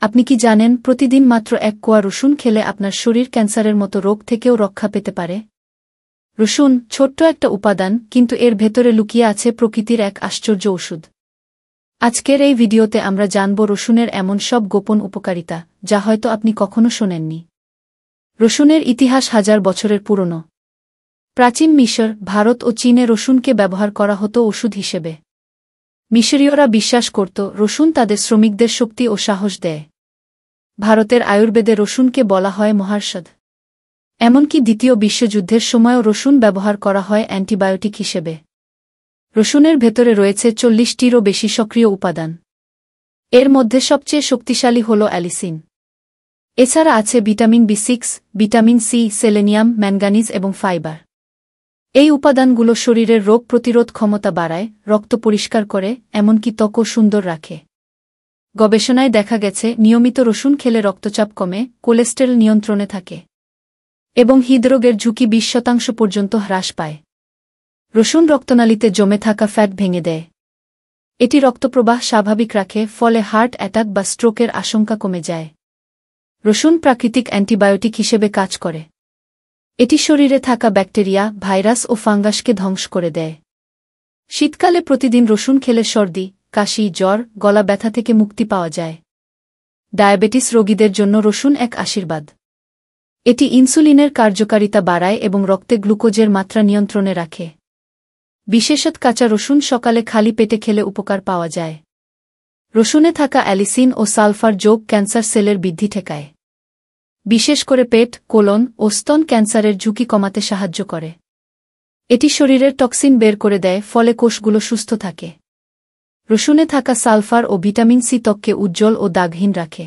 আপনি কি জানেন প্রতিদিন মাত্র 1 কোয়া রসুন খেলে আপনার শরীর ক্যান্সারের মতো রোগ থেকেও রক্ষা পেতে পারে? রসুন ছোট্ট একটা উপাদান, কিন্তু এর ভেতরে লুকিয়ে আছে প্রকৃতির এক আশ্চর্য ওষুধ। আজকের এই ভিডিওতে আমরা জানব রসুনের এমন সব গোপন উপকারিতা যা হয়তো আপনি কখনো শোনেননি। রসুনের ইতিহাস হাজার বছরের পুরনো। প্রাচীন মিশর, ভারত ও চীনে রসুনকে ব্যবহার করা হতো ওষুধ হিসেবে। মিশরীয়রা বিশ্বাস করত রসুন তাদের শ্রমিকদের শক্তি ও সাহস দেয়। ভারতের আয়ুর্বেদে রসুনকে বলা হয় মহার্ষধ। এমনকি দ্বিতীয় বিশ্বযুদ্ধের সময়ও রসুন ব্যবহার করা হয় অ্যান্টিবায়োটিক হিসেবে। রসুনের ভেতরে রয়েছে 40টিরও বেশি সক্রিয় উপাদান। এর মধ্যে সবচেয়ে শক্তিশালী হল অ্যালিসিন। এছাড়া আছে ভিটামিন বি6, ভিটামিন সি, সেলেনিয়াম, ম্যাঙ্গানিজ এবং ফাইবার। এই উপাদানগুলো শরীরের রোগ প্রতিরোধ ক্ষমতা বাড়ায়, রক্ত পরিষ্কার করে, এমনকি ত্বকও সুন্দর রাখে। গবেষণায় দেখা গেছে নিয়মিত রসুন খেলে রক্তচাপ কমে, কোলেস্টেরল নিয়ন্ত্রণে থাকে এবং হৃদরোগের ঝুঁকি 20% পর্যন্ত হ্রাস পায়। রসুন রক্তনালীতে জমে থাকা ফ্যাট ভেঙে দেয়। এটি রক্তপ্রবাহ স্বাভাবিক রাখে, ফলে হার্ট অ্যাটাক বা স্ট্রোকের আশঙ্কা কমে যায়। রসুন প্রাকৃতিক অ্যান্টিবায়োটিক হিসেবে কাজ করে। এটি শরীরে থাকা ব্যাকটেরিয়া, ভাইরাস ও ফাঙ্গাসকে ধ্বংস করে দেয়। শীতকালে প্রতিদিন রসুন খেলে সর্দি, কাশি, জ্বর, গলা ব্যথা থেকে মুক্তি পাওয়া যায়। ডায়াবেটিস রোগীদের জন্য রসুন এক আশীর্বাদ। এটি ইনসুলিনের কার্যকারিতা বাড়ায় এবং রক্তে গ্লুকোজের মাত্রা নিয়ন্ত্রণে রাখে। বিশেষত কাঁচা রসুন সকালে খালি পেটে খেলে উপকার পাওয়া যায়। রসুনে থাকা অ্যালিসিন ও সালফার যোগ ক্যান্সার সেলের বৃদ্ধি ঠেকায়। বিশেষ করে পেট, কোলন ও স্তন ক্যান্সারের ঝুঁকি কমাতে সাহায্য করে। এটি শরীরের টক্সিন বের করে দেয়, ফলে কোষগুলো সুস্থ থাকে। রসুনে থাকা সালফার ও ভিটামিন সি ত্বককে উজ্জ্বল ও দাগহীন রাখে।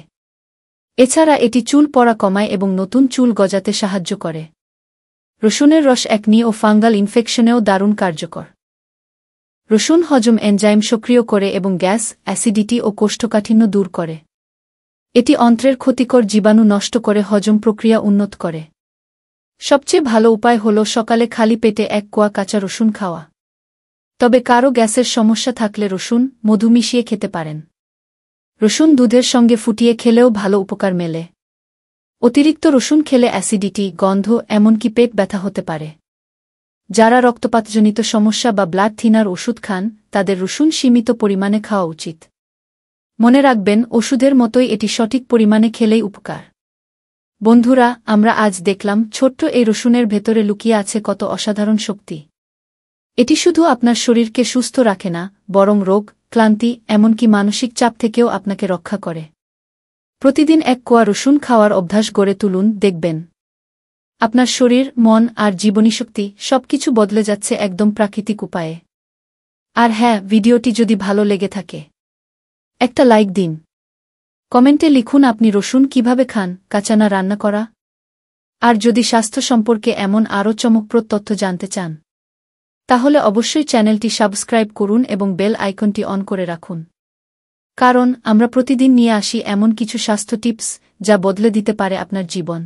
এছাড়া এটি চুল পড়া কমায় এবং নতুন চুল গজাতে সাহায্য করে। রসুনের রস একনি ও ফাঙ্গাল ইনফেকশনেও দারুণ কার্যকর। রসুন হজম এনজাইম সক্রিয় করে এবং গ্যাস, অ্যাসিডিটি ও কোষ্ঠকাঠিন্য দূর করে। এটি অন্ত্রের ক্ষতিকর জীবাণু নষ্ট করে হজম প্রক্রিয়া উন্নত করে। সবচেয়ে ভালো উপায় হল সকালে খালি পেটে 1 কোয়া কাঁচা রসুন খাওয়া। তবে কারো গ্যাসের সমস্যা থাকলে রসুন, মধু মিশিয়ে খেতে পারেন। রসুন দুধের সঙ্গে ফুটিয়ে খেলেও ভালো উপকার মেলে। অতিরিক্ত রসুন খেলে অ্যাসিডিটি, গন্ধ, এমনকি পেট ব্যথা হতে পারে। যারা রক্তপাতজনিত সমস্যা বা ব্লাড থিনার ওষুধ খান, তাদের রসুন সীমিত পরিমাণে খাওয়া উচিত। মনে রাখবেন, ওষুধের মতোই এটি সঠিক পরিমাণে খেলেই উপকার। বন্ধুরা, আমরা আজ দেখলাম ছোট্ট এই রসুনের ভেতরে লুকিয়ে আছে কত অসাধারণ শক্তি। এটি শুধু আপনার শরীরকে সুস্থ রাখে না, বরং রোগ, ক্লান্তি, এমনকি মানসিক চাপ থেকেও আপনাকে রক্ষা করে। প্রতিদিন 1 কোয়া রসুন খাওয়ার অভ্যাস গড়ে তুলুন, দেখবেন আপনার শরীর, মন আর জীবনীশক্তি সবকিছু বদলে যাচ্ছে একদম প্রাকৃতিক উপায়ে। আর হ্যাঁ, ভিডিওটি যদি ভালো লেগে থাকে একটা লাইক দিন। কমেন্টে লিখুন আপনি রসুন কিভাবে খান, কাঁচা না রান্না করা। আর যদি স্বাস্থ্য সম্পর্কে এমন আরও চমকপ্রদ তথ্য জানতে চান, তাহলে অবশ্যই চ্যানেলটি সাবস্ক্রাইব করুন এবং বেল আইকনটি অন করে রাখুন। কারণ আমরা প্রতিদিন নিয়ে আসি এমন কিছু স্বাস্থ্য টিপস যা বদলে দিতে পারে আপনার জীবন।